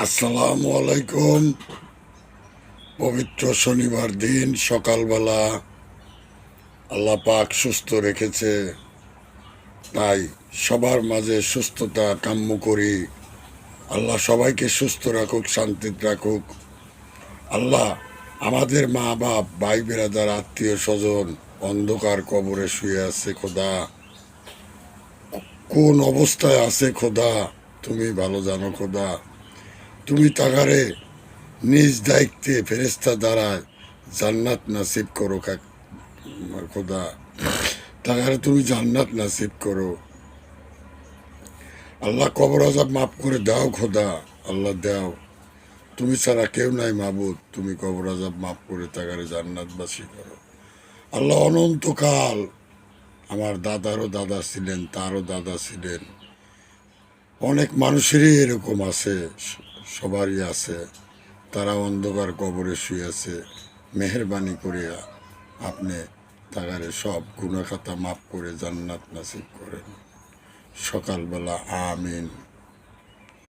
আসসালামু আলাইকুম। পবিত্র শনিবার দিন সকালবেলা আল্লাহ পাক সুস্থ রেখেছে, তাই সবার মাঝে সুস্থতা কাম্য করি। আল্লাহ সবাইকে সুস্থ রাখুক, শান্তিতে রাখুক। আল্লাহ আমাদের মা বাপ, ভাই বেরাদার, আত্মীয় স্বজন অন্ধকার কবরে শুয়ে আছে, খোদা কোন অবস্থায় আছে খোদা তুমি ভালো জানো। খোদা তুমি তাগারে নিজ দায়িত্বে ফেরেস্তা দ্বারা জান্নাত নাসিব করো খোদা, তাহারে তুমি জান্নাত নাসিব করো। আল্লাহ কবর আজাব মাফ করে দাও খোদা, আল্লাহ দাও। তুমি ছাড়া কেউ নাই মাবুদ, তুমি কবর আজাব মাফ করে তাহারে জান্নাতবাসী করো। আল্লাহ অনন্তকাল আমার দাদারও দাদা ছিলেন, তারও দাদা ছিলেন, অনেক মানুষেরই এরকম আছে, সবারই আছে, তারা অন্ধকার কবরে শুয়ে আছে। মেহেরবানি করিয়া আপনি তাগারে সব গুনাহ খাতা মাফ করে জান্নাত নাসিব করেন। সকালবেলা আমিন।